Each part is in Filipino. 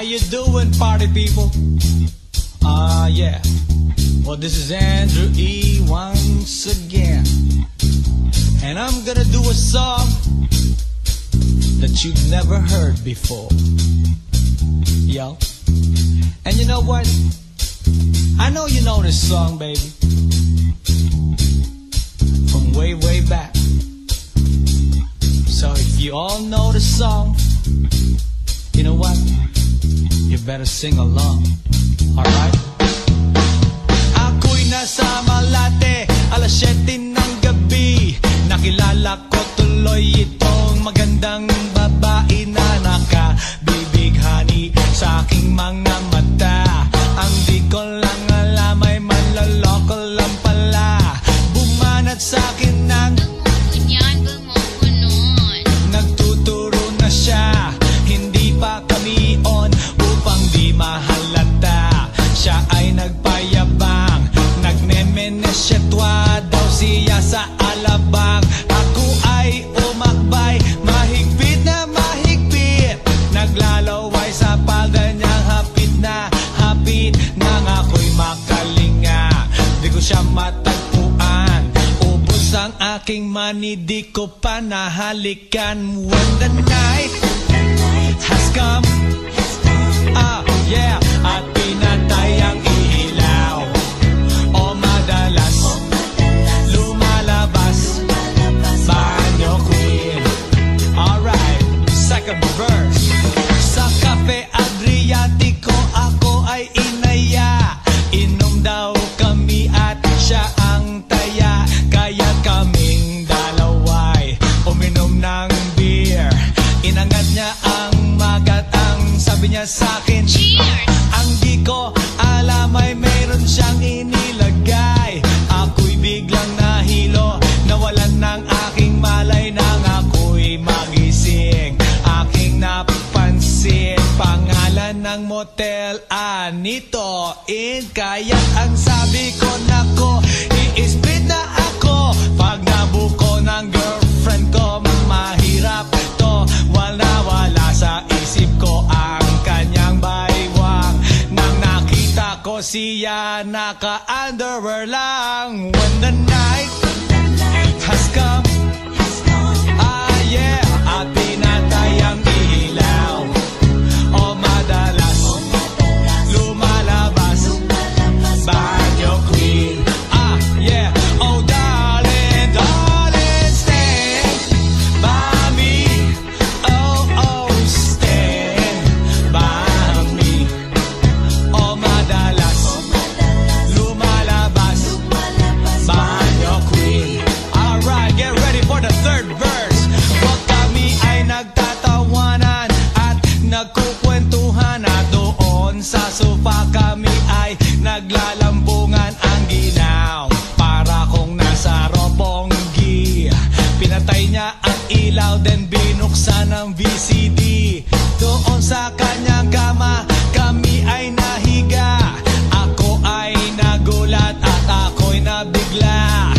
you doing, party people? Yeah. Well, this is Andrew E. once again. And I'm gonna do a song that you've never heard before. Yo. And you know what? I know you know this song, baby. From way, way back. So if you all know the song, you know what? You better sing along. Alright? Ako'y nasa Malate, alas 7 ng gabi. Nakilala ko tuloy itong magandang babae na nakabibighani sa aking mga mata. Ang di ko lang alam ay manloloko lang pala. Bumanat sa akin ng nagtuturo na siya. Hindi pa kami on upang di mahalata. Siya ay nagpayabang, nagmemenesyetwa daw siya sa alabang. Ako ay umakbay, mahigpit na mahigpit. Naglalaway sa palda niyang hapit na hapit. Nang ako'y makalinga, di ko siya matagpuan. Ubos ang aking money, di ko pa nahalikan. When the night has come, yeah, at pinatay ang ilaw. O madalas lumalabas banyo queen. Alright, second verse. Sa Cafe Adriatico ako ay inaya. Inom daw kami at siya ang taya. Kaya kaming dalaway uminom ng beer. Inangat niya ang magat, ang sabi niya sa'kin, cheers! Ang di ko alam ay meron siyang inilagay. Ako'y biglang nahilo, nawalan ng aking malay. Nang ako'y magising, aking napansin pangalan ng motel, Anito Inn. Kaya ang sabi ko, nako, i-split na ako. Pag nabuko ng girlfriend ko, mahirap to. Wala sa isip ko ang kanyang baywang. Nang nakita ko siya, naka-underwear lang. When the night has come, yeah, at pinatay ang ilaw. O madalas lumalabas banyo queen. Yeah. Oh darling, darling, stand by me. Oh, stand by me. O madalas lumalabas banyo queen. Alright, get ready for the third verse. Wag kami ay nagtatawanan at nagkukwentuhan, at doon sa sofa kami ay naglalambungan. Ang ginaw para kung nasa robonggi. Pinatay niya ang ilaw, then binuksan ang VCD. Doon sa kanyang kama kami ay nahiga. Ako ay nagulat at ako'y nabigla.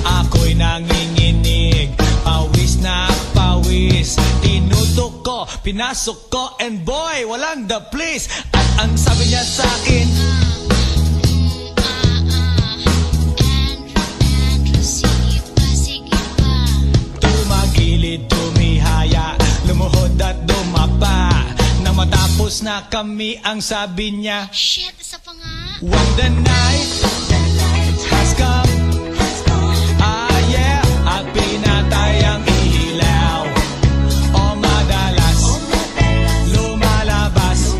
Ako'y nanginginig, pawis na pawis. Tinutok ko, pinasok ko, and boy, walang the please. At ang sabi niya sa'kin, tumagilid, tumihaya, lumuhod at dumapa. Nang matapos na kami, ang sabi niya, shit, isa pa nga. when the night has come, yeah, at pinatay ang ilaw. O madalas lumalabas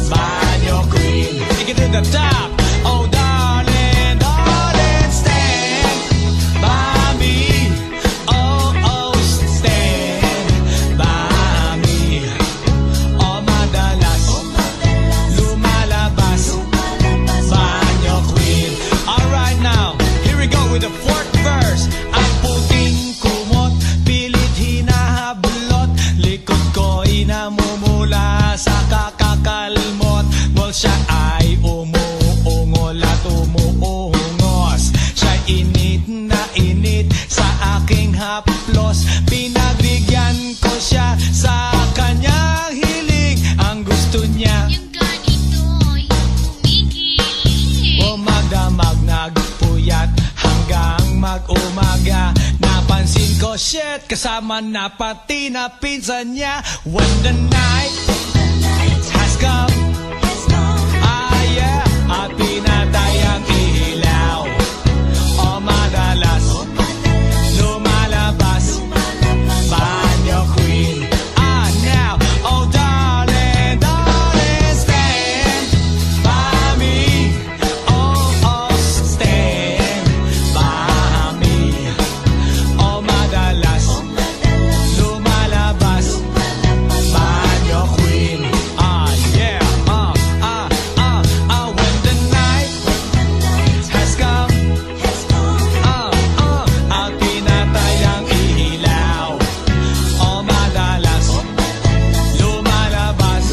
banyo queen. Take it to the top. Oh darling, darling, stand by me. Oh, stand by me. O madalas lumalabas banyo queen. Alright, now here we go with the fourth verse. Ang puting kumot, pilit hinahablot. Likod ko'y namumula sa kakakalmot. Well, siya ay umuungol at umuungos. Siya'y init na init sa aking haplos. Pinagbigyan ko siya sa kanyang hiling. Ang gusto niya shit, kasama na pati na pinsan niya. When the night has come, ah yeah, at pinatay ang ilaw, o madalas lumalabas banyo queen. Ah now, oh darling, darling, stand by me. Oh, oh, stand by me. Oh madalas lumalabas banyo queen. Ah yeah, when the night has come, at pinatay ang ilaw, o madalas lumalabas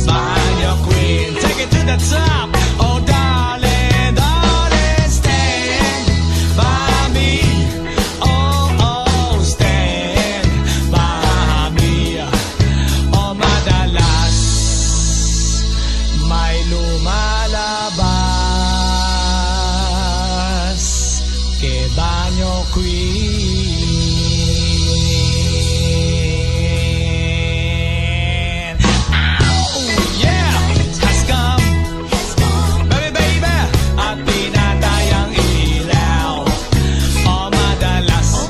banyo queen. Take it to the top. Oh darling, darling, stand by me. Oh, oh, stand by me. Oh madalas may lumalabas kay banyo queen. Oh yeah, has come, baby, baby, at pinatay ang ilaw, o madalas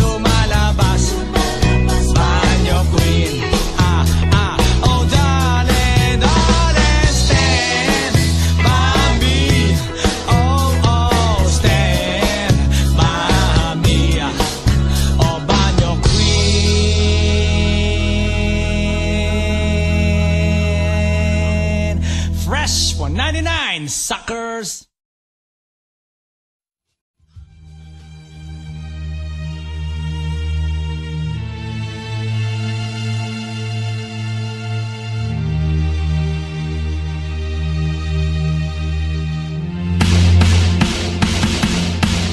lumalabas banyo queen. Oh darling, darling, stand by me. Oh, oh, stand by me. Oh banyo queen. Fresh 199, suckers.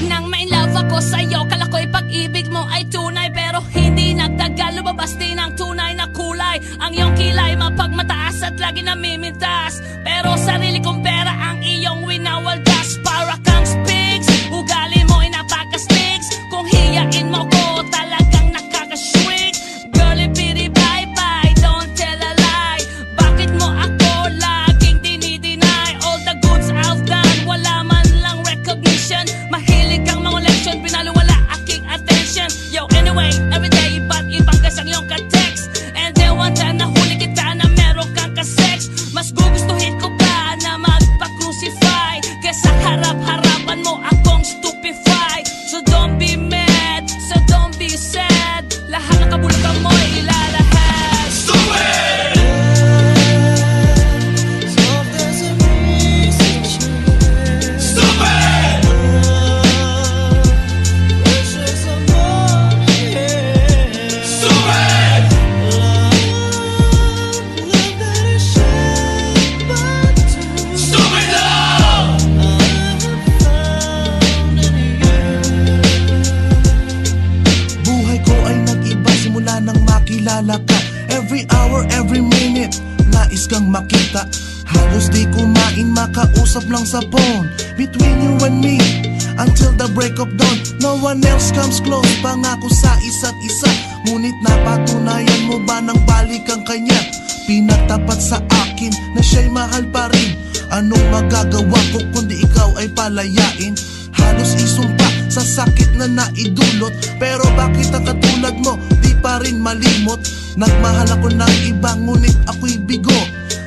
Nang ma-inlove ako sa'yo, kala ko'y pag-ibig mo ay tunay. Pero hindi nagtagal, lumabas din ang tunay na kulay. Ang iyong kilay mapagmataas at lagi namimintas, pero sarili kong pera ang iyong winawaldas. Para kang spigs, ugali mo'y napaka-stigs. Kung hiyain mo ko, talagang nakaka-shrink. Girlie, pity, bye-bye, don't tell a lie. Bakit mo ako laging dinideny? All the goods I've done, wala man lang recognition. Mahilig kang mga leksyon, pinaliwala aking attention. Yo, anyway, everyday, ba't ibang gas ang iyong ka-text? And then one time nahuli kita na meron kang ka-sex. Mas gugustuhin ko pa na magpa-crucify kesa harap-harapan mo akong stupefy. So don't be mad, so don't be sad. Lahat ng kabulukan mo ilalahad. Stupid! Stupid! Stupid! Stupid love! Buhay ko ay nag-iba simula nang makilala ka. Every hour, every minute, nais kang makita. Halos di kumain, makausap lang sa phone. Between you and me, until the break of dawn. No one else comes close, pangako sa isa't isa. Ngunit napatunayan mo ba nang balik ang kanya? Pinagtapat sa akin na siya'y mahal pa rin. Anong magagawa ko kundi ikaw ay palayain? Halos isumpa sa sakit na naidulot, pero bakit ang katulad mo di pa rin malimot? Nagmahal ako ng iba ngunit ako'y bigo.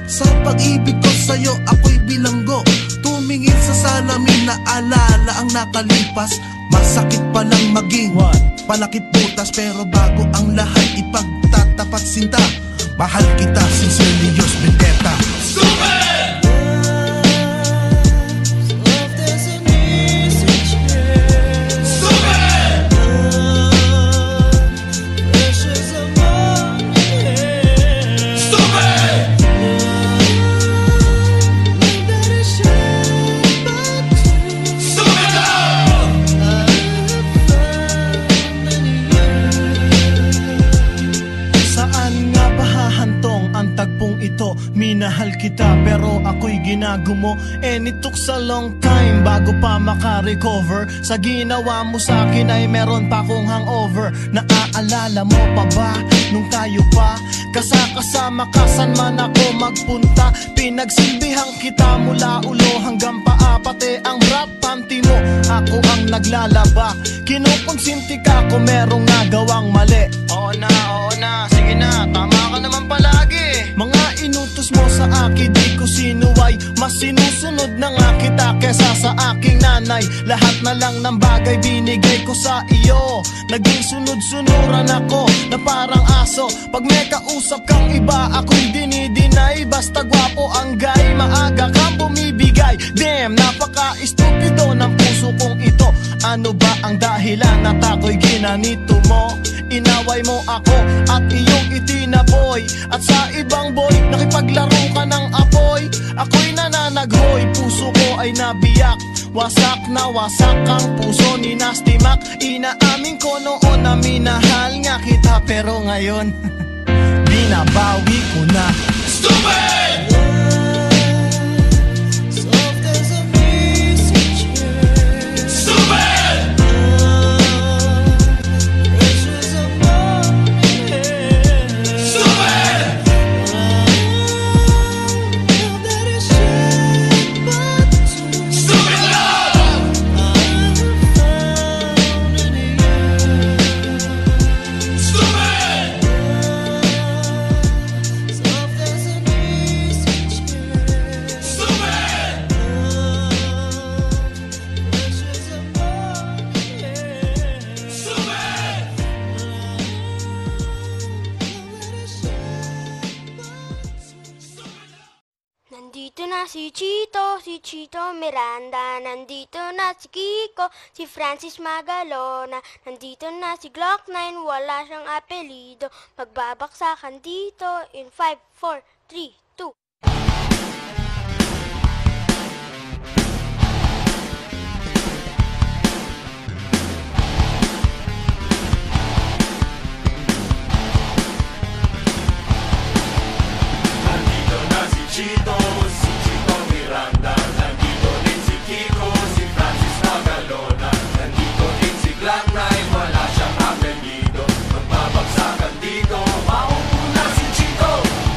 Sa pag-ibig ko sa'yo ako'y bilanggo. Tumingin sa salamin na alala ang nakalipas. Masakit palang maging palakip butas, pero bago ang lahat ipagtatapat sinta. Mahal kita, sincerely yours, Vendetta. Stupid! Minahal kita pero ako'y ginagumo. And it took a long time bago pa makarecover. Sa ginawa mo sa'kin ay meron pa kong hangover. Naaalala mo pa ba nung tayo pa kasama ka saan man ako magpunta? Pinagsilbihan kita mula ulo hanggang paa, pati ang rap panty mo ako ang naglalaba. Kinukonsinti ka kung merong nagawang mali. Oo na, sige na, tama ka naman palagi. Mga inutos mo sa akin di ko sinuway, mas sinusunod na nga kita kesa sa aking nanay. Lahat na lang ng bagay binigay ko sa iyo. Naging sunod-sunuran ako na parang aso. Pag may kausap kang iba ako'y dinidinay. Basta gwapo ang guy, maaga kang bumibigay. Damn, napaka-estupido ng puso kong ito. Ano ba ang dahilan at ako'y ginanito mo? Inaway mo ako at iyong itinaboy. At sa ibang boy, nakipaglaro ka ng apoy. Ako'y nananaghoy, puso ko ay nabiyak. Wasak na wasak ang puso ni Nasty Mac. Inaamin ko noon na minahal nga kita, pero ngayon binabawi ko na. Stupid! Nandito na si Chito Miranda. Nandito na si Kiko, si Francis Magalona. Nandito na si Glock 9, wala siyang apelido. Magbabaksakan dito in 5, 4, 3, 2. Chito Miranda. Nandito din si Kiko, si Francis Magalona. Nandito din si Glock 9, wala siyang apelido. Magbabagsakan dito, mauuna si Chito.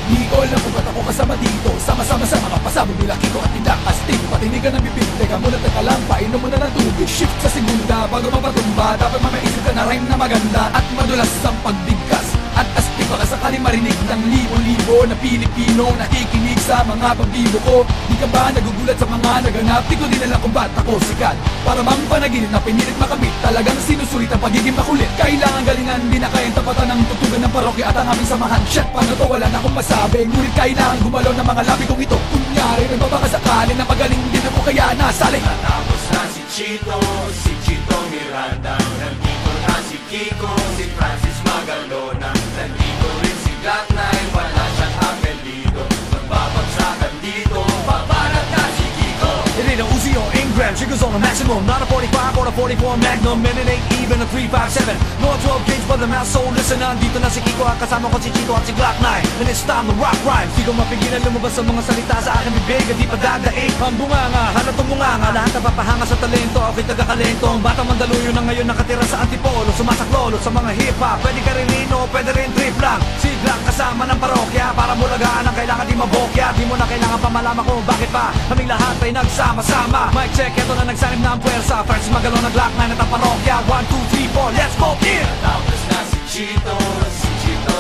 Di ko alam kung ba't ako kasama dito. Sama-sama sa mga pasabog nila Kiko at tindak astig. Patinigan ng bibig, teka muna teka lang, painom mo na ng tubig. Shift sa segunda bago mapatumba. Dapat mamaisip ka na rhyme na maganda at madulas ang pagbigkas. At astig baka sakaling marinig ng libo-libo na Pilipino nakikinig sa mga pagbibo ko. Di ka ba nagugulat sa mga naganap? Di ko din alam kung ba't ako sikat. Para mang panaginip na pinilit makamit. Talagang sinusulit ang pagiging makulit. Kailangan galingan, di na kayang tapatan ng tutugan ng parokya at ang aming samahan. Shit, paano to? Wala na akong masabi. Ngunit kailangan gumalaw ng mga labi kong ito. Kunyari, nagbabakasakali na magaling din ako kaya nasaling. Natapos na si Chito Miranda. Nandito na si Kiko, si Francis Magalona. Nandito rin si Glock 9, wala siyang apelido. Magbabagsakan dito, babarat na si Kiko. It ain't a Uzi or Ingram, triggers on the maximum. Not a 45 or a 44 Magnum, and it ain't even a 357. No 12 gauge but the mouth, so listen. Nandito na si Kiko, kasama ko si Chito at si Glock 9. And it's time to rock rhymes. Di ko mapigilan lumabas sa mga salita sa aking bibig. At di pa dadaig ang bunganga, halatong bunganga. Lahat napapahanga sa talento, ako'y taga-kalento. Ang batang Mandaluyo na ngayon nakatira sa Antipolo. Sumasaklolo sa mga hip-hop, pwede ka rin rino, pwede rin trip lang. Si Glock kasama ng parokya, para mulagaan ang kailangan di mabokya. Di mo na kailangan pa malaman kung bakit pa kaming lahat ay nagsama-sama. Mic check, eto na nagsanib na ang puwersa. Francis Magalona, Glock 9 at ang parokya. 1, 2, 3, 4, let's go in! Tapos na si Chito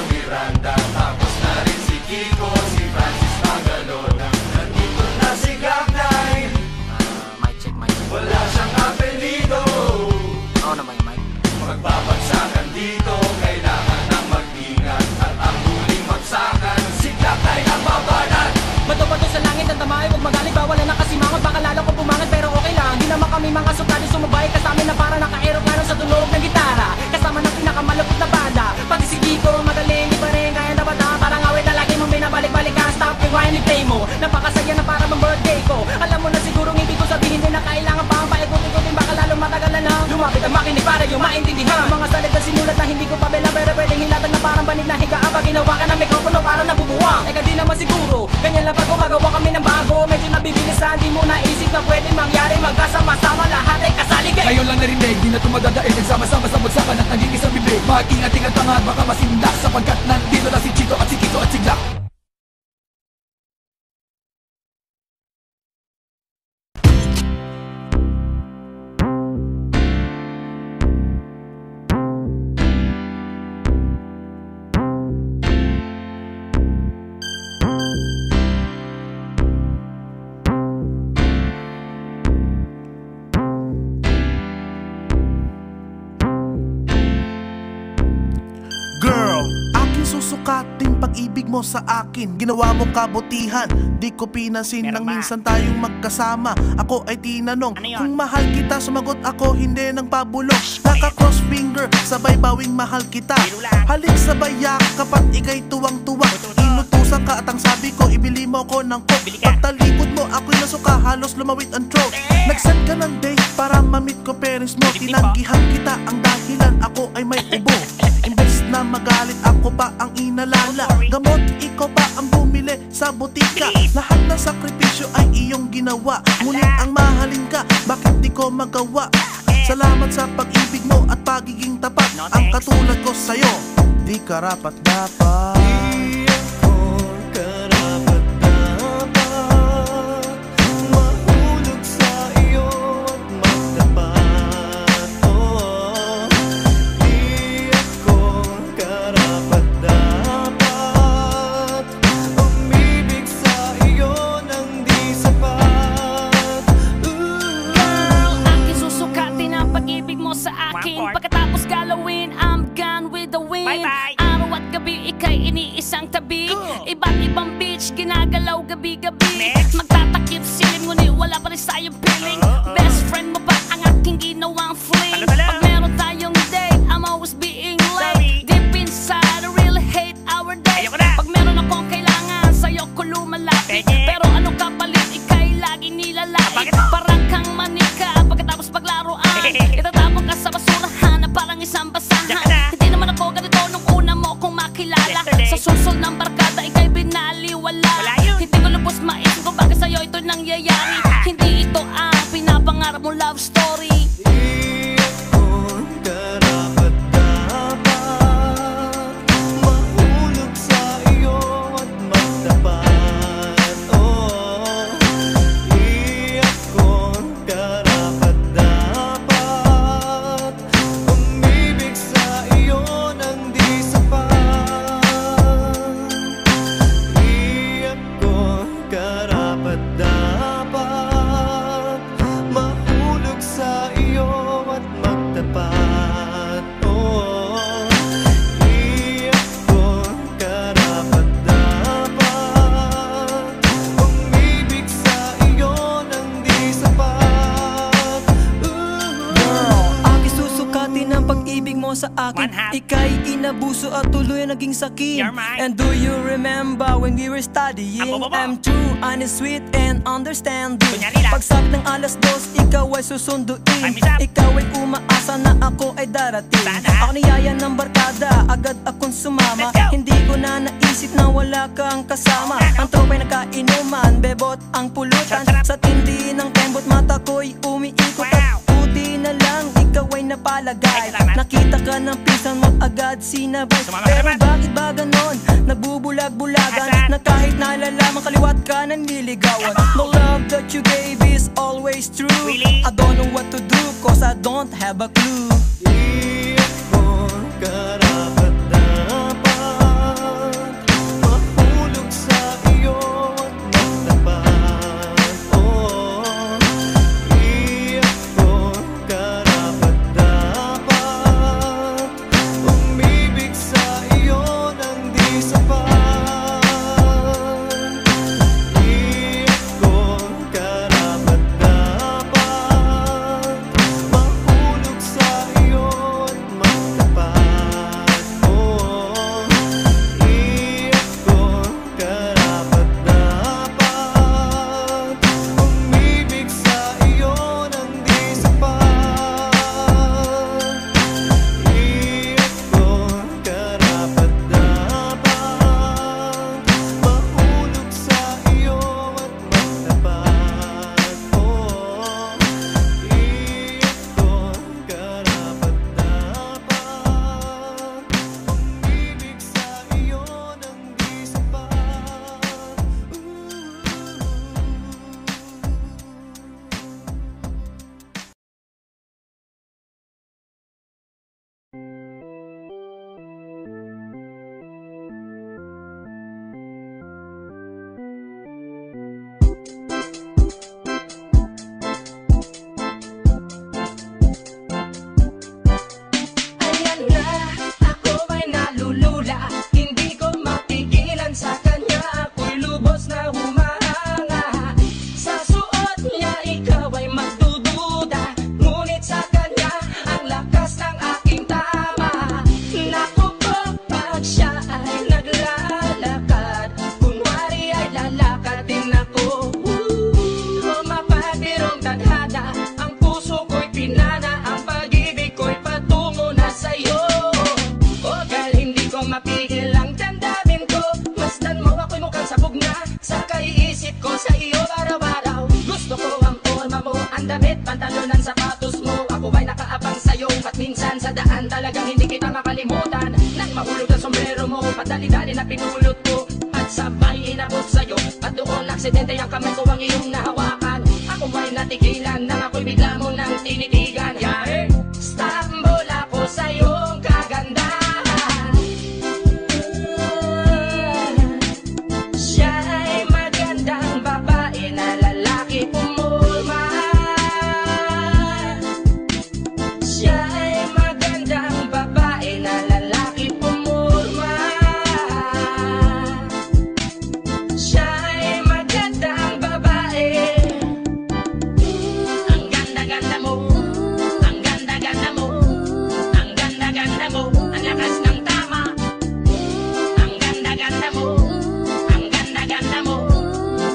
Miranda. Tapos na rin si Kiko, si Francis Magalona. Nandito na si Glock 9. Mic check. Wala siyang apelido. Oo naman yung mic. Magbabagsakan dito, kailangan ng mag-ingat. At ang huling bagsakan, si Glock 9 ang babanat. Bato-bato sa langit ang tamay, huwag magaling, bawal na nakasimangot. Baka lalo ko pumangat pero okay lang. Di naman kami mga sukali sumabay kasama na para naka-aeroplano sa tunog ng gitara. Kasama ng pinakamalupit na banda. Pati si Kiko, magaling, di pa rin kaya dapat na. Parang awit na lagi mong binabalik-balikan. Stop rewind and play mo. Napakasaya na para bang birthday ko. Alam mo na siguro hindi ko sabihin din na kailangan pa ang paikot-ikotin. Baka lalo matagalan na lumapit ang makinig para yung maintindihan. Mga salita sinulat na hindi ko pa bilang, pero pwedeng hilatan na parang banig na higa. Aba ginawa ka ng mikropono para nabubuwang. Eka di naman siguro, ganyan lang at baka masindak, sapagkat nandito na si Chito at si Kiko at si Glock. Susukating pag-ibig mo sa akin, ginawa mong kabutihan, di ko pinansin nang minsan tayong magkasama. Ako ay tinanong kung mahal kita, sumagot ako hindi nang pabulok. Naka-cross finger, sabay bawing mahal kita. Halik sabay yakap at ikay tuwang-tuwa. Inutusan ka at ang sabi ko, ibili mo ko ng coke. Pagtalikod mo, ako'y nasuka, halos lumawit ang throat. Nag-send ka ng date para mamit ko parents mo. Tinanggihan kita, ang dahilan ako ay may ubo. Imbes na magalit, ako pa ang inalala. Gamot, ikaw pa ang bumili sa butika. Lahat ng sakripisyo ay iyong ginawa. Ngunit ang mahalin ka, bakit di ko magawa? Salamat sa pag-ibig mo at pagiging tapat. Ang katulad ko sa'yo, di karapat dapat. Di ako karapat dapat mahulog sa iyo at magtapat. Oh, di ako karapat dapat umibig sa iyo nang di sapat. Girl, aking susukatin ang pag-ibig mo sa akin. Pagkatapos galawin, I'm gone with the wind. Bye-bye. Araw at gabi, ika'y iniisang tabi. Iba't ibang beach, ginagalaw gabi-gabi. Magtatakip silim, ngunit wala pa rin sa'yong feeling. Best friend mo pa ang aking ginawang fling. Pag meron tayong date, I'm always being late. Deep inside, I really hate our date. Pag meron akong kailangan, sa'yo ko lumalapit. Pero anong kapalit, ika'y lagi nilalait. Parang kang manika, pagkatapos paglaruan, itatapon ka sa basurahan na parang isang basahan. Hindi naman ako ganito nung una mo kong makilala. Sa susol ng barkada, ika'y binaliwala. Hindi ko lubos maisip kung bakit sa'yo ito nangyayari. Hindi ito ang pinapangarap mong love story. Di ako karapat dapat mahulog sa iyo at magtapat. Oh, di ako karapat dapat umibig sa iyo nang di sapat. Di ako karapat dapat mahulog sa iyo at magtapat. Oh, di ako karapat dapat umibig sa iyo nang di sapat. Girl, aking susukatin ang pag-ibig mo sa akin. Ika'y inabuso at tuloy naging sakin. And do you remember when we were studying? I'm true, honest, sweet, and understanding. Pagsapit ng 2:00, ikaw ay susunduin. Ikaw ay umaasa na ako ay darating. Ako niyaya ng barkada, agad akong sumama. Hindi ko na naisip na wala kang kasama. Ang tropa'y nakainuman, bebot ang pulutan. Sa tindi ng kembot, mata ko'y umiikot at buti na lang ikaw ay napalagay. Nakita ka ng pinsan mo, agad sinabay. Pero bakit ba ganon? Nagbubulag-bulagan na kahit nalalaman kaliwat ka nanliligawan. The love that you gave is always true. I don't know what to do cause I don't have a clue. Di ako karapat dapat mahulog sa iyo at magtapat. Oh, di ako karapat dapat umibig sa iyo nang di sapat. Di ako karapat dapat mahulog sa iyo Masdan mo ako'y mukhang sabog na sa kaiisip ko sa iyo araw-araw. Gusto ko ang forma mo, ang damit, pantalon, ang sapatos mo. Ako ay nakaabang sa'yo, at minsan sa daan talagang hindi kita makalimutan. Nang mahulog ang sombrero mo, padali-dali na pinulot ko, at sabay inabot sa'yo. At doon aksidente ang kamay ko ang iyong nahawakan. Ako ay natigilan, nang ako'y bigla mo nang tinitigan. Yare, stambol ako sa iyong kagandahan. Siya ay magandang babae na lalaki pumulma. Siya ay magandang babae na lalaki pumulma. Siya ay magandang babae. Ang ganda-ganda mo, ang ganda-ganda mo, ang ganda-ganda mo, ang lakas ng tama. Ang ganda-ganda mo, ang ganda-ganda mo,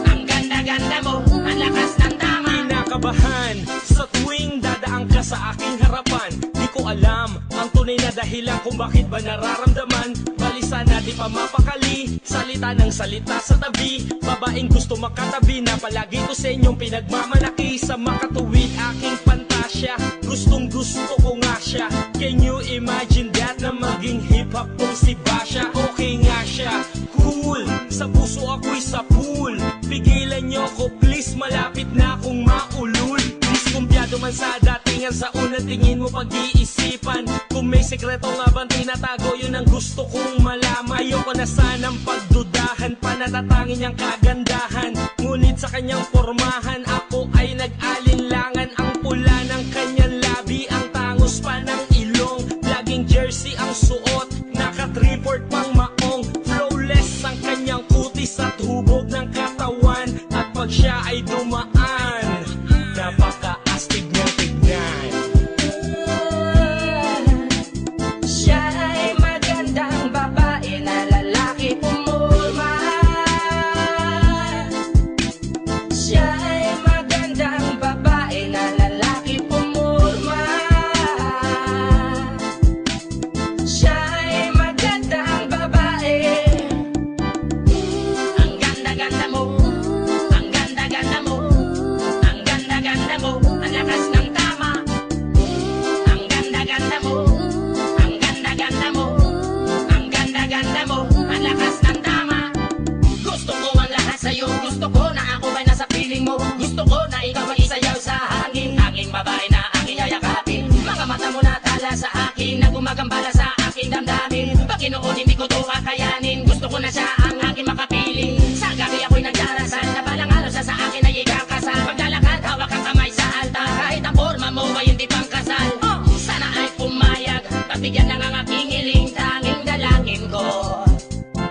ang ganda-ganda mo, ang lakas ng tama. Kinakabahan sa tuwing dadaan ka sa aking harapan. Di ko alam ang tunay na dahilan kung bakit ba nararamdaman. Balisa na di pa mapakali, salita ng salita sa tabi. Babaeng gusto makatabi na palagi ko sa inyong pinagmamalaki. Sa makatuwid aking pantasya, gustong gusto ko nga siya. Can you imagine that na maging hip-hop tong si Basha? Okay nga siya, cool, sa puso ako'y sa pool. Pigilan niyo ko please, malapit na akong maulul. Diskumpiyado man sa datingan, sa unang tingin mo pag-iisipan. Kung may sekreto nga bang tinatago, yun ang gusto kong malaman. Ayoko na sanang pagdudahan, panatatangin niyang kagandahan. Ngunit sa kanyang formahan, ako ay nag-alinlangan. Ang pula ng kanyang labi, ang tangos pa ng ilong. Laging jersey ang suot, naka-3-4 pang maong. Flawless ang kanyang kutis at hubog ng katawan. At pag siya ay dumaan, napaka-astig niyang tignan. Siya ay magandang babae na lalaki pumulma. Siya ay magandang babae na lalaki pumulma. Siya ay magandang babae. Ang ganda-ganda mo, ang ganda-ganda mo, ang ganda-ganda mo, ang lakas ng tama. Ang ganda-ganda mo, ang ganda-ganda mo, ang ganda-ganda mo, ang lakas ng tama. Gusto ko ang lahat sa'yo, gusto ko na ako ay nasa piling mo. Gusto ko na ikaw ay isayaw sa hangin, aking babae na aking yayakapin. Mga mata mo na tala sa akin, na gumagambala sa aking damdamin. Pagkinoon hindi ko to kakayanin, gusto ko na siya ang aking makapiling. Sa gabi ako'y nagdarasal, na balang araw siya sa akin ay ikakasal. Paglalakad, hawak ang kamay sa altar, kahit ang forma mo ay hindi pang kasal. Sana ay pumayag, pagbigyan ng ang aking hiling, tanging dalangin ko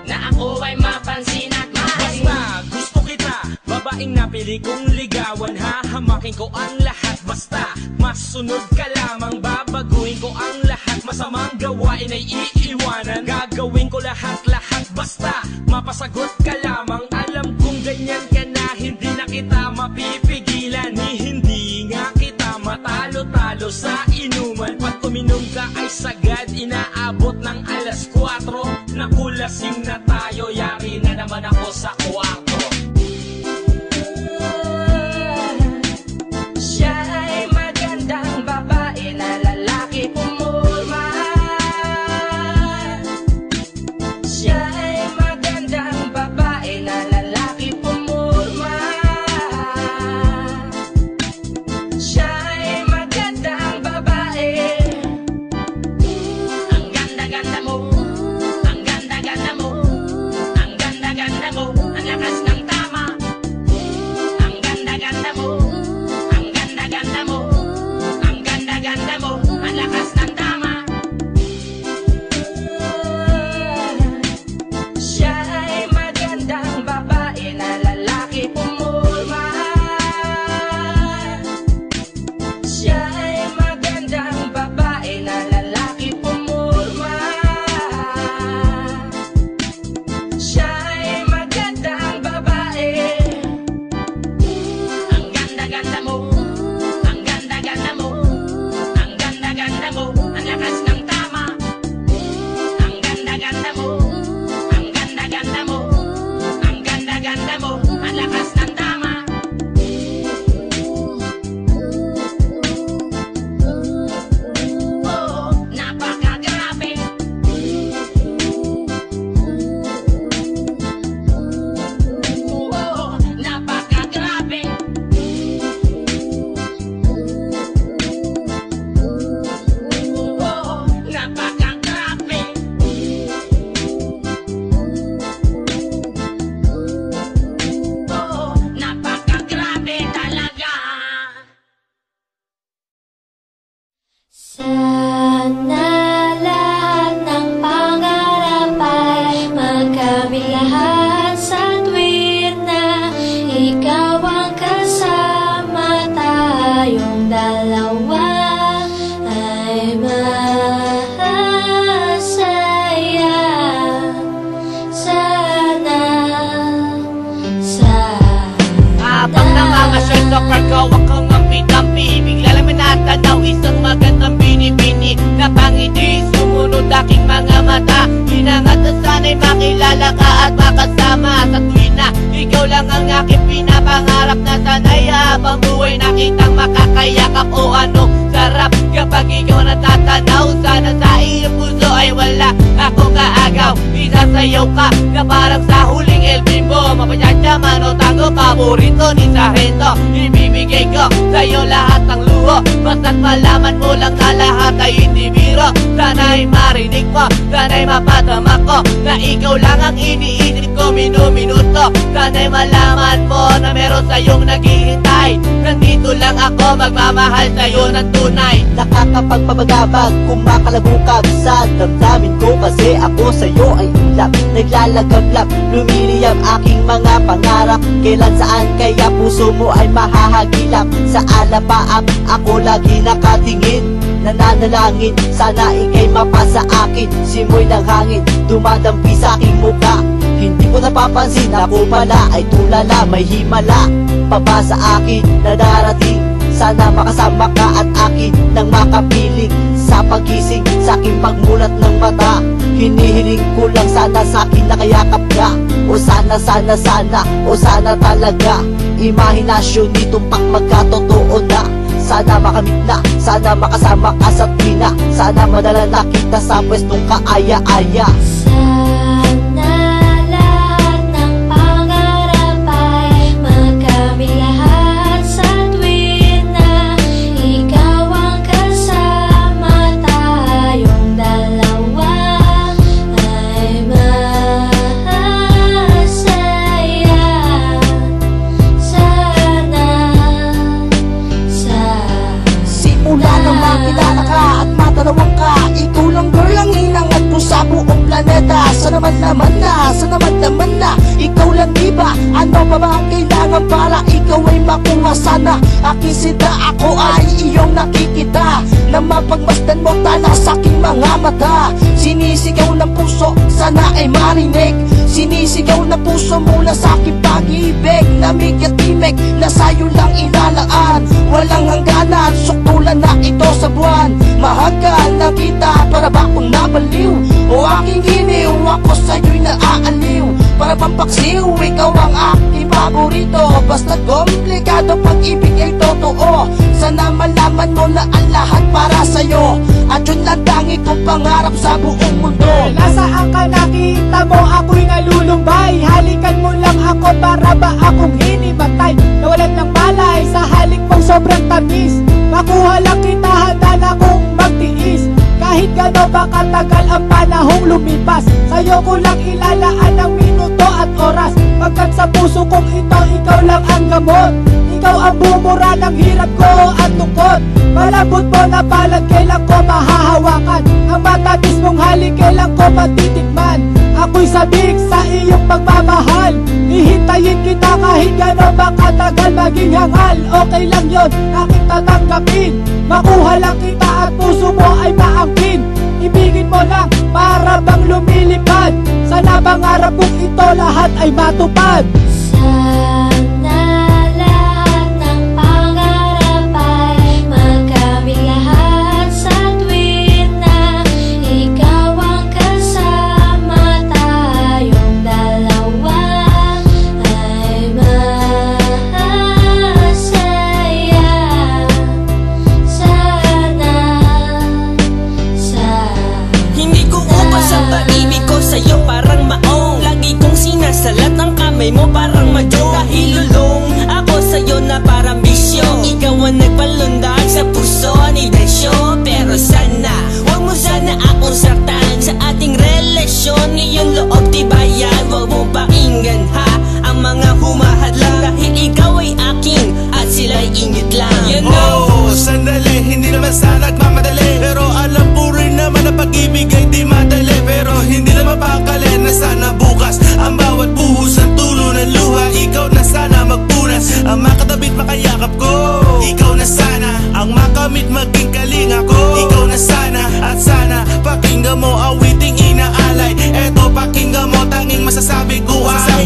na ako ay mapansin at mahalin. Basta gusto kita, babaeng napili kong ligawan. Hahamakin ko ang lahat, basta masunod ka lamang. Babaguhin ko ang lahat, masamang gawain ay iiwanan. Gagawin ko lahat-lahat, basta mapasagot ka lamang. Alam kong ganyan ka na, hindi na kita mapipigilan. Hindi nga kita matalo-talo sa inuman. Pag uminom ka ay sagad, inaabot ng alas 4. Nakulasing na tayo, yari na naman ako sa kwarto. Siya ay magandang babae na lalaki pumulma. Siya ay magandang babae na lalaki pumulma. Siya ay magandang babae. Ang ganda-ganda mo, ang ganda-ganda mo, ang ganda-ganda mo, ang lakas Alam mo, ang lakas ng tama. Oh, napakagrabe. Oh, napakagrabe. Oh, napakagrabe. Oh, napakagrabe talaga. Sana lahat ng pangarap ay magkamit lahat sa tuwid na ikaw ang kasama, tayong dalawa ay masaya. Sana Habang nangangasyal sa Cargawa kang ampi-dampi, bigla lang may natanaw isang magandang bini-bini na pangiti, sumunod aking mga mata. Hinangat na sana'y makilala ka at makasama sa tuwin na ikaw lang ang aking pinapangarap na sana'y habang buhay nakitang makakayakap. O anong sarap kapag ikaw natatanaw, sana sa iyong puso ay wala akong kaagaw. Isasayaw ka na parang sa huling El Bimbo, mapachachyaman o tango, paborito ni Sargento. Ibibigay ko sa'yo lahat ng luho, basta't malaman mo lang na lahat ay hindi biro. Sana'y marinig mo, sana'y mapatama ko na ikaw lang ang iniisip ko minuminuto. Sana'y malaman mo na meron sa'yong naghihintay. Nandito lang ako magmamahal sa'yo ng tunay. Nakakapagpabagabag, kumakalabukag sa damdamin ko, kasi ako sa'yo ay ulap. Naglalagablap, lumiliyab aking mga pangarap. Kailan saan kaya puso mo ay mahahagilap? Sa alapaap ako lagi nakatingin, nananalangin sana ika'y mapasa akin. Simoy ng hangin, dumadampi sa aking muka. Hindi ko napapansin, ako pala ay tulala. May himala pa ba sa akin na darating? Sana makasama ka at akin nang makapiling sa pagising, sa aking pagmulat ng mata. Hinihiling ko lang sana sa akin nakayakap ka. O sana, sana, sana, o sana talaga. Imahinasyon nitumpak magkatotoo na. Sana makamit na, sana makasama ka sa tina. Sana madala na kita sa pwestong kaaya-aya. sana lahat ng pangarap ay magkamit lahat sa tuwid na ikaw ang kasama, tayong dalawa ay masaya. Simula nang makilala ka at matanawang ka, ikaw lang girl ang hinangat ko sa buong planeta. Sana naman na ikaw lang diba? Ano pa ba ang kailangan para ikaw ay makuha? Sana aking sinta, ako ay iyong nakikita, na mapagmasdan mo tala sa aking mga mata. Sinisigaw ng puso, sana ay marinig. Sinisigaw ng puso mula sa aking pag-ibig. Namig at timig na sa'yo lang ilalaan. Walang hangganan, suktulan na ito sa buwan. Mahagkan na kita, para ba akong nabaliw? O aking giniw, ako sa'yo'y naaaliw. Para bang paksiw, ikaw ang aking paborito. Basta't komplikado, pag-ibig ay totoo. Sana malaman mo na ang lahat para sa'yo, at yun lang tangi kong pangarap sa buong mundo. Nasaan ka, nakita mo ako'y nalulumbay? Halikan mo lang ako, para ba akong hinimatay? Nawalan ng malay sa halik mong sobrang tamis. Makuha lang kita, handa na kong magtiis. Kahit gano'n ba katagal ang panahong lumipas, sa'yo ko lang ilalaan ang minuto at oras. Pagkat sa puso kong ito, ikaw lang ang gamot. Ikaw ang bumura ng hirap ko at tungkot. Malambot mo na palad, kailan ko mahahawakan? Ang matamis mong halik, kailan ko matitikman? Ako'y sabik sa iyong pagmamahal. Hihintayin kita kahit gano'n ba katagal, maging hangal. Okay lang yun, aking tatanggapin. Makuha lang kita at puso mo ay maangkin. Ibigin mo lang para bang lumilipad. Sana pangarap kong ito lahat ay matupad. Sana lahat ng pangarap ay magkamit lahat sa tuwid na ikaw ang kasama, tayong dalawa ay ang kamay mo parang madyo. Dahil lulong ako sa'yo na parang bisyo. Ikaw ang nagpalundag sa puso ni Desyo. Pero sana, huwag mo sana akong saktan sa ating relasyon. Ngayong loob tibayan, huwag mong pakinggan ha ang mga humahadlang. Dahil ikaw ay aking at sila'y ingit lang. You know, sandali, hindi naman sana nagmamadali. Pero alam ko rin naman na pag-ibig ay di madali. Pero hindi na mapakali na sana bukas ang bawat buhos ng tulo ng luha. Ikaw na sana magpunas ang makatabit makayakap ko. Ikaw na sana ang makamit maging kalinga ko. Ikaw na sana at sana pakinggan mo awiting inaalay. Eto pakinggan mo tanging masasabi ko ay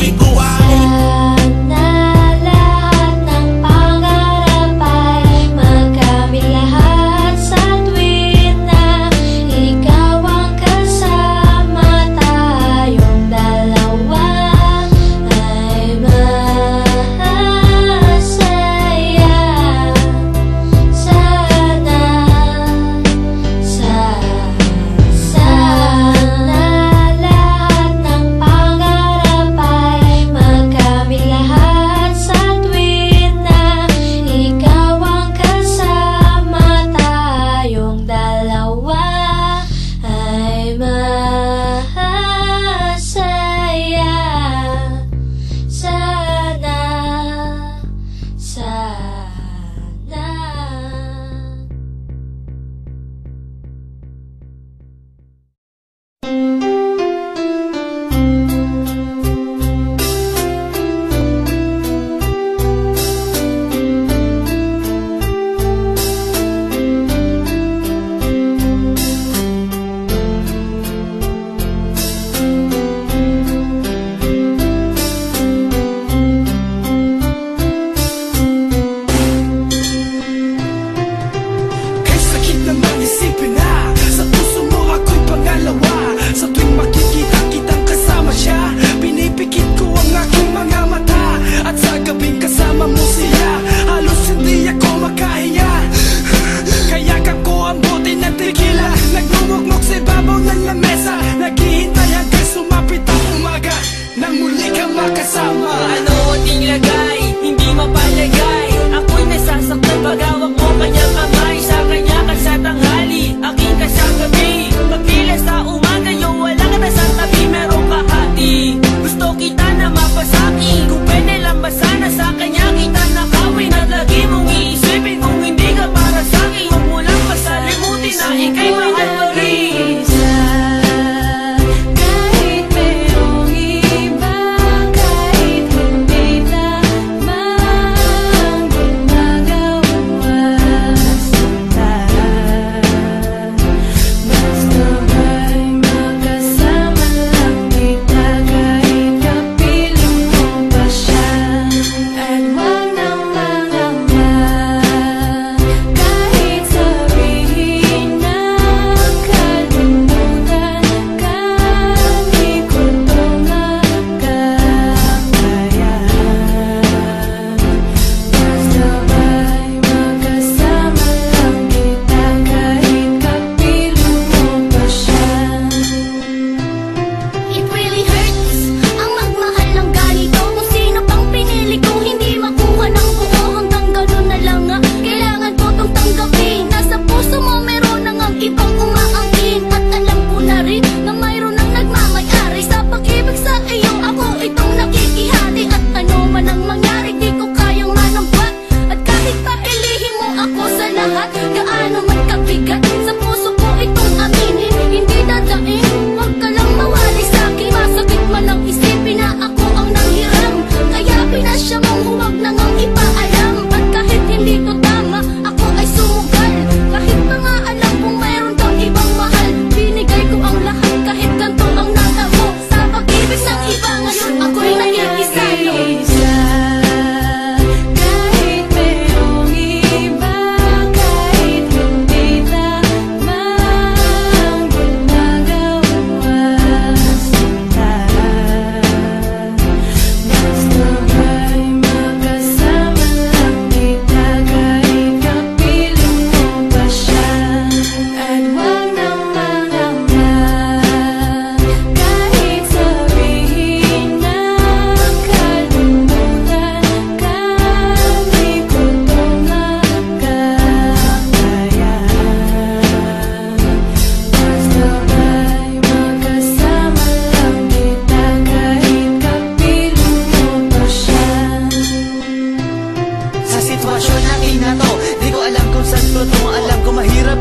And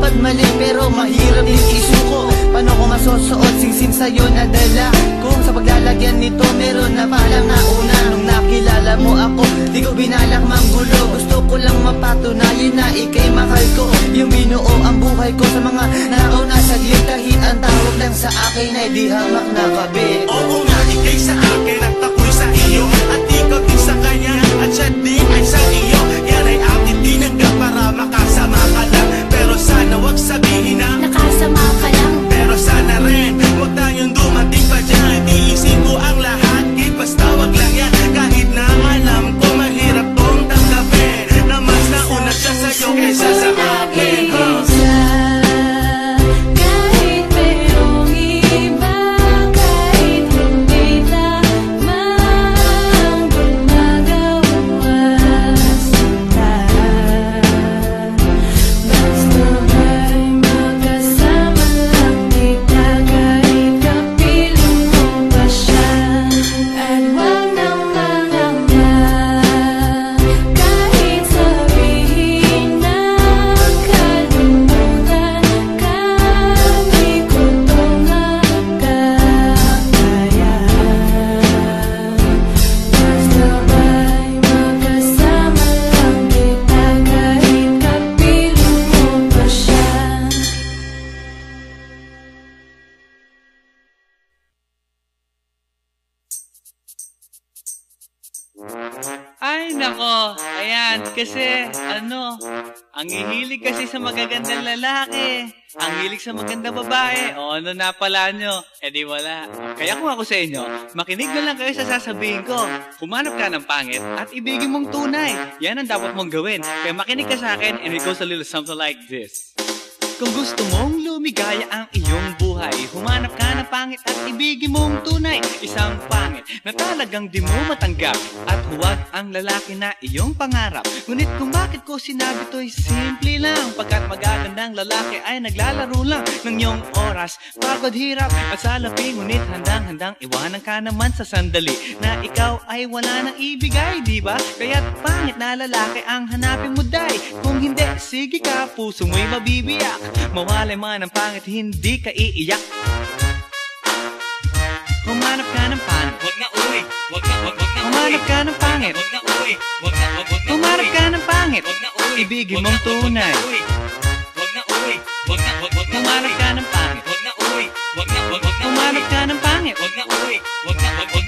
dapat mali pero mahirap din isuko. Paano ko masusuot singsing sa'yo na dala? Kung sa paglalagyan nito meron na palang nauna. Nung nakilala mo ako, di ko binalak manggulo. Gusto ko lang mapatunayan na ikay mahal ko. Yung binuo ang buhay ko sa mga nauna saglit. Kahit ang tawag lang sa akin ay di hamak na kabit. Oo nga, ikay sa akin at ako'y sa iyo. At ikaw din sa kanya at siya din ay sa iyo. Yan ay aking tinanggap para makasama ka lang. Pero sana wag sabihin na nakasama ka lang. Pero sana rin wag tayong dumating pa dyan. Iisin ko ang lahat, kit basta wag lang yan. Kahit na alam ko mahirap tong tanggapin na mas nauna siya sa'yo kaysa sa akin. Ay, nako. Ayan, kasi, ang hihilig kasi sa magagandang lalaki. Ang hilig sa magandang babae. O, ano na pala nyo? Eh di wala. Kaya kung ako sa inyo, makinig na lang kayo sa sasabihin ko. Humanap ka ng pangit at ibigin mong tunay. Yan ang dapat mong gawin. Kaya makinig ka sa akin and it goes a little something like this. Kung gusto mong lumigaya ang iyong buhay, humanap ka ng pangit at ibigin mong tunay. Isang pangit na talagang di mo matanggap, at huwag ang lalaki na iyong pangarap. Ngunit kung bakit ko sinabi to'y simple lang, pagkat magagandang lalaki ay naglalaro lang ng iyong oras, pagod, hirap at salapi. Ngunit handang-handang iwanan ka naman sa sandali na ikaw ay wala nang ibigay, diba? Kaya't pangit na lalaki ang hanapin mo, day. Kung hindi, sige ka, puso mo'y mabibiyak. Mawalay man ang pangit, hindi ka iiyak. Humanap ka ng pangit, wag na uwi. Humanap ka ng pangit, wag na uwi. Humanap ka ng pangit, wag na uwi. Ibigin mong tunay. Wag na uwi. Humanap ka ng pangit, wag na uwi. Humanap ka ng pangit, wag na uwi.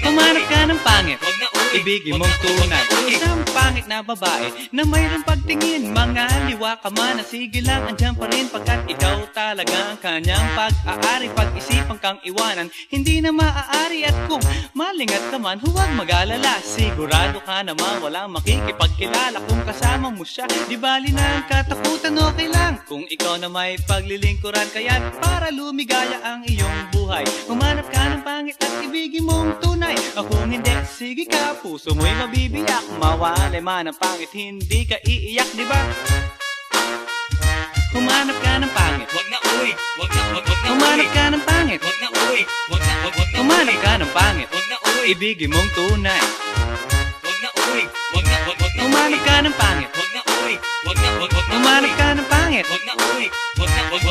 Humanap ka ng pangit, wag na uwi. Ibigin mong tunay. Isang pangit na babae na mayroong pagtingin, mga liwa ka man, sige lang, andyan pa rin, pagkat ikaw talaga ang kanyang pag-aari. Pag-isipan kang iwanan, hindi na maaari. At kung malingat ka man, huwag mag-alala, sigurado ka naman walang makikipagkilala. Kung kasama mo siya, di bali na ang katakutan, okay lang kung ikaw na may paglilingkuran. Kaya't para lumigaya ang iyong buhay, humanap ka ng pangit at ibigin mong tunay. Kung hindi, sige ka, puso mo'y mabibiyak. Mawalay man ang pangit, hindi ka iiyak, di ba? Humanap ka ng pangit, wag na uwi. Humanap ka ng pangit, wag na uwi. Humanap ka ng pangit, wag na uwi. Ibigin mong tunay. Wag na uwi. Humanap ka ng pangit, wag na uwi. Humanap ka ng pangit, wag na uwi.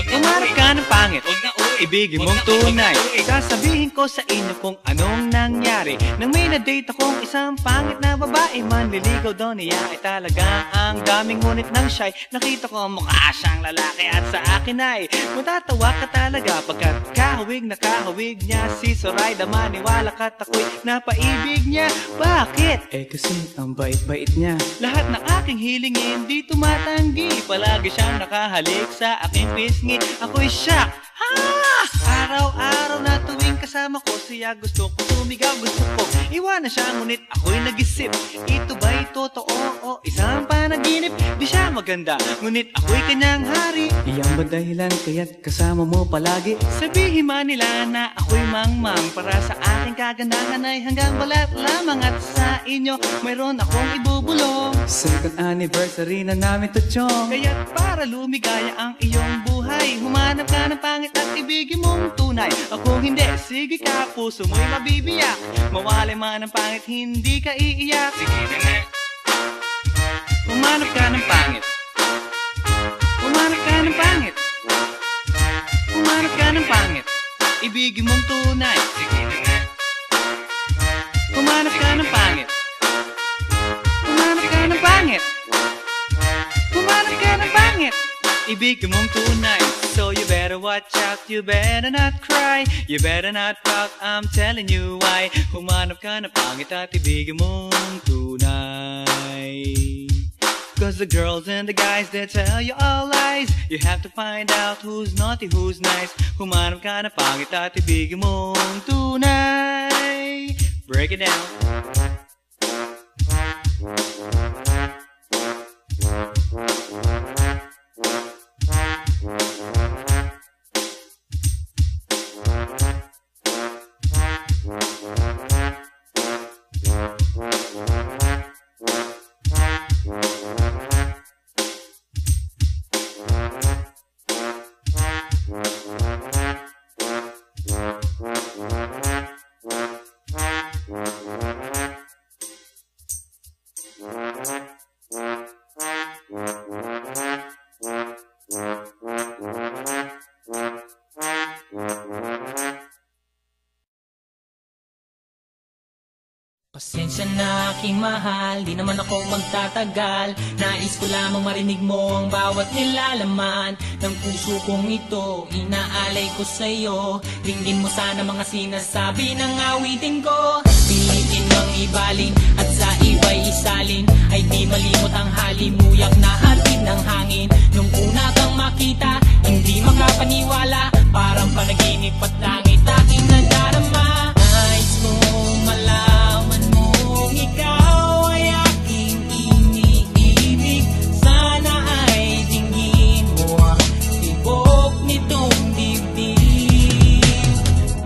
Humanap ka ng pangit, wag na uwi. Ibigin mong tunay. Sasabihin ko sa inyo kung anong nangyari nang may na-date akong isang pangit na babae. Manliligaw daw niya ay talagang ang daming, ngunit nang siya'y nakita ko mukha siyang lalaki. At sa akin ay matatawa ka talaga, pagkat kahawig na kahawig niya si Zoraida. Maniwala ka't ako'y napaibig niya. Bakit? Eh kasi ang bait-bait niya. Lahat ng aking hilingin di tumatanggi, palagi siyang nakahalik sa aking pisngi. Ako'y shock. Araw-araw na tuwing kasama ko siya, gusto ko sumigaw, gusto ko iwanan siya. Ngunit ako'y nag-isip, ito ba'y totoo o isang panaginip? Di siya maganda, ngunit ako'y kanyang hari. Iyan ba dahilan kaya't kasama mo palagi? Sabihin man nila na ako'y mangmang, para sa aking kagandahan ay hanggang balat lamang. At sa inyo mayroon akong ibubulong. Second anniversary na namin to, chong. Kaya't para lumigaya ang iyong buhay, humanap ka ng pangit at ibigin mong tunay. Kung hindi, sige ka, puso mo'y mabibiyak. Mawalay man ang pangit, hindi ka iiyak. Sige na nga. Humanap ka ng pangit. Humanap ka ng pangit. Humanap ka ng pangit, ibigin mong tunay. Sige na. Humanap ka ng pangit, humanap ka ng pangit, humanap ka ng pangit, ibigin mong tunay. So you better watch out, you better not cry, you better not pout, I'm telling you why. Humanap ka ng pangit at ibigin mong tunay. Cause the girls and the guys, they tell you all lies. You have to find out who's naughty, who's nice. Humanap ka ng pangit at ibigin mong tunay. Break it down. Pasensya na aking mahal, di naman ako magtatagal. Nais ko lamang marinig mo ang bawat nilalaman ng puso kong ito, inaalay ko sa'yo. Dinggin mo sana mga sinasabi ng awitin ko. Pilitin mang ibalin at sa iba'y isalin, ay di malimot ang halimuyak na hatid ng hangin. Nung una kang makita, hindi makapaniwala, parang panaginip at langit aking nadarama. Nais kong malaman mong ikaw ay aking iniibig. Sana ay dinggin mo ang tibok nitong dibdib.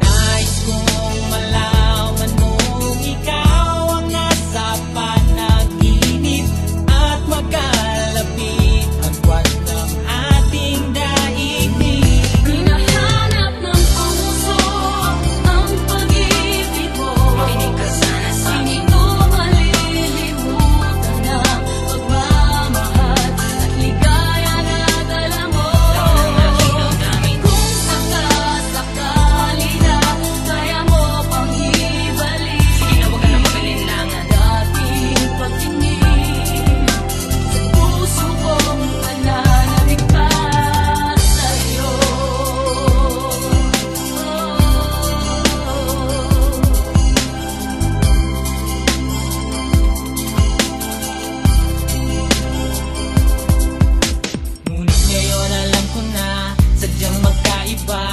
Nais kong malaman mong ikaw ang nasa panaginip at magkalapit ang buwan ng ating daigdig. Hinahanap ng puso ang pag-ibig mo. Makinig ka sana sa akin. Hindi ko malilimutan ang pagmamahal at ligaya na dala mo. Kung sakasakali na kaya mo pang ibalik, sige na, huwag ka na mag-alinlangan. Dating pagtingin sa puso kong nananabigpas sa'yo. Ngunit ngayon alam ko na sadyang magkaiba.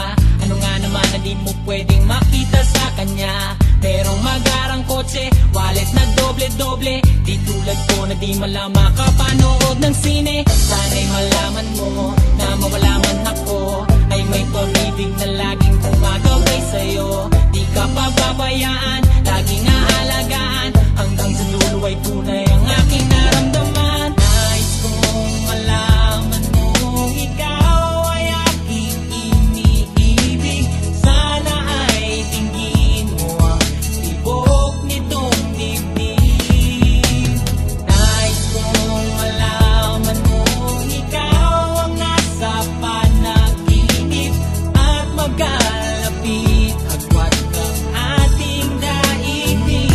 Ano nga naman na di mo pwedeng makita sa kanya? Merong magarang kotse, wallet na doble-doble, di tulad ko na di malama kapanood ng sine. Sana'y malaman mo na mawala man ako, ay may pag-ibig na laging gumagabay sa'yo. Di ka pababayaan, laging aalagaan, hanggang sa dulo ay tunay ang aking naramdaman. Nais kong malaman mong ikaw ay aking iniibig. Sana ay dinggin mo ang tibok nitong dibdib. Nais kong malaman mong ikaw ang nasa panaginip at magkalapit agwat ng ating daigdig.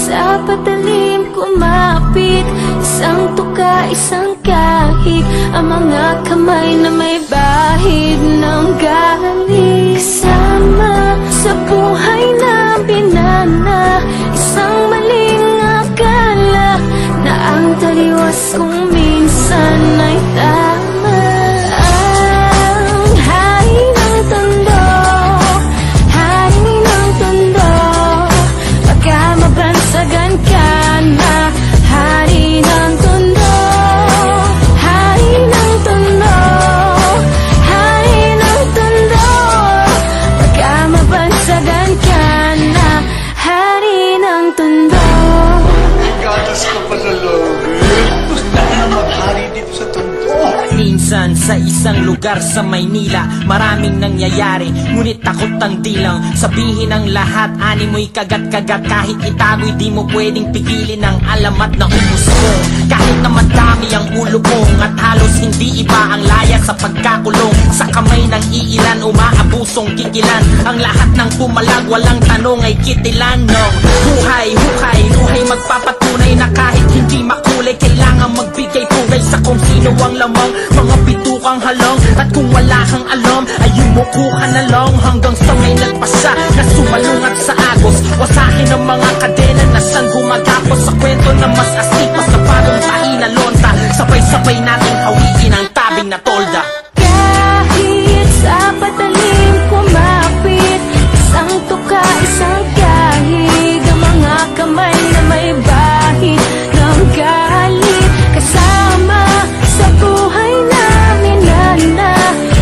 sa patalim kumapit, isang tuka, isang kahig, ang mga kamay na may bahid ng galing. Kasama sa buhay na binana, isang maling akala na ang taliwas kung minsan ay tama. Ang hari ng tondo, hari ng tondo, baka mabansagan ka na. Hari ng tondo, hari ng tondo, hari ng tondo, baka mabansagan ka na. Hari ng tondo. Gatas ka pa sa lobby. Gusto na maghari dito sa tondo. Minsan sa isang lugar sa Maynila, maraming nangyayari, ngunit takot ang dilang sabihin ang lahat. Ani mo'y kagat-kagat, kahit itago'y di mo pwedeng pigilin ang alamat na ubus ko. Kahit na madami ang ulo ko, at halos hindi iba ang laya sa pagkakulong. Sa kamay ng iilan, umaabusong kikilan. Ang lahat ng pumalag, walang tanong ay kitilan ng buhay, hukay, luhay magpapatunay na kahit hindi makulay, kailangan magbigay pugay sa kung sino ang lamang. Mga bitukang halong, at kung wala kang alam ay yumuko ka na lang hanggang sa may nagpasa na sumalungat sa agos. Wasakin ang mga kadena na siyang gumagapos sa kwento na mas asipas na parang tahi na lonta. Sabay-sabay natin hawiin ang tabing na tolda. Kahit sa patalim kumapit, isang tuka, isang kahig, ang mga kamay na may bahid ng galit. Kasama sa buhay namin na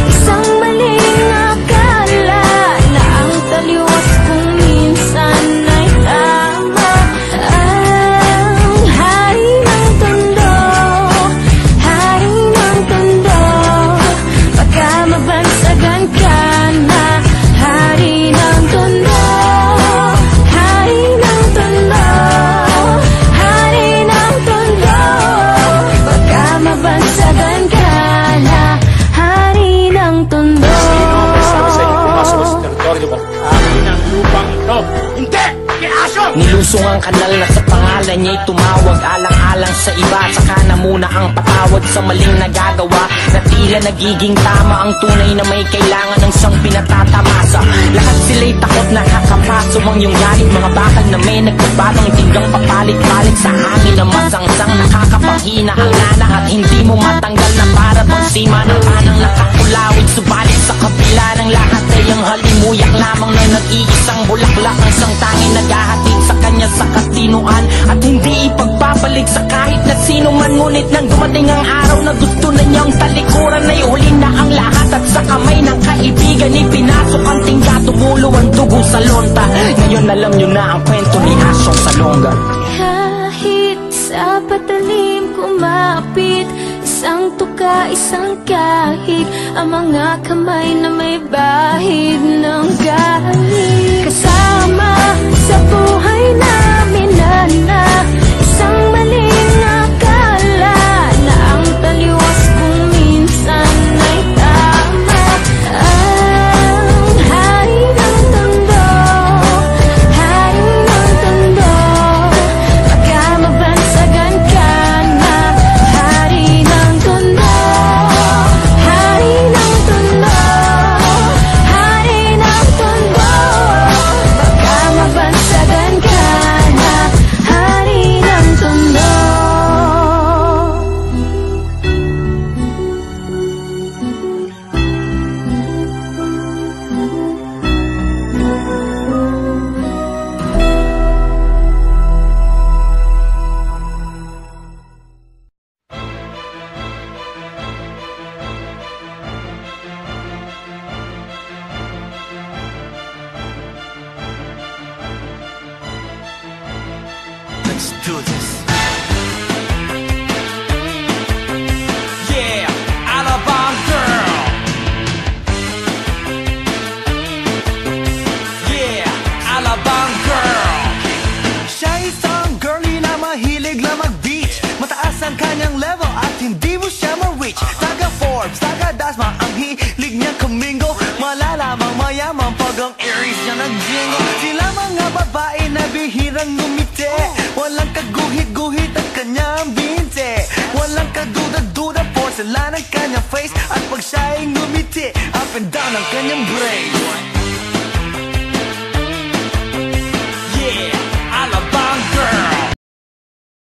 isang maling akala na ang taliwas kung minsan ay tama. Ang hari ng tondo, hari ng tondo, baka mabansagan ka na. Hari ng tondo, hari ng tondo, hari ng tondo, baka mabansagan ka na. Hari ng tondo. Sabi sa inyo, pumasok sa teritoryo ko. Akin ang lupang ito. Hindi! Nilusong ang kanal na sa pangalan niya'y tumawag, alang-alang sa iba, saka na muna ang patawad sa maling nagagawa, na tila nagiging tama ang tunay na may kailangan ng siyang pinatatamasa. Lahat sila'y takot na kakapaso ang iyong galit, mga bakal na may nagbabatang tinggang papalit-palit sa hangin na masangsang nakakapanghina ang nana, at hindi mo matanggal na para bang sima ng kanang nakakulawit. Subalit sa kabila ng lahat ay ang halimuyak lamang na nag-iisang bulaklak ang isang tanging naghahatid sa kanya sa katinuan, at hindi ipagpapalik sa kahit na sino man. Ngunit nang dumating ang araw na gusto na niyang talikuran, ay huli na ang lahat, at sa kamay ng kaibigan ipinasok ang tingga, tumulo ang dugo sa lonta. Ngayon alam niyo na ang kwento ni Asyong Salonga. Kahit sa patalim kumapit, isang tuka, isang kahig, ang mga kamay na may bahid ng galing. Kasama sa buhay namin na isang maling akala na ang taliwas kung minsan ay tama. Ang hari ng tondo, hari ng tondo, baka mabansagan ka na. Hari ng tondo, hari ng tondo, hari ng tondo, baka mabansagan ka na. Hari ng tondo. Let's do this. Yeah, Alabang girl. Yeah, Alabang girl. Siya isang girlie na mahilig lang mag-beach. Mataas ang kanyang level at hindi mo siya ma-reach. Taga Forbes, taga Dasma, ang hilig niya kamingo. Malalamang mayaman pag ang Aries niya nag-jingle. Sila mga babae na bihirang ngumiti. Walang kaguhit-guhit ang kanyang binte. Walang kaduda-duda, porcelain ang kanyang face. At pag siya'y ngumiti, up and down ang kanyang brain.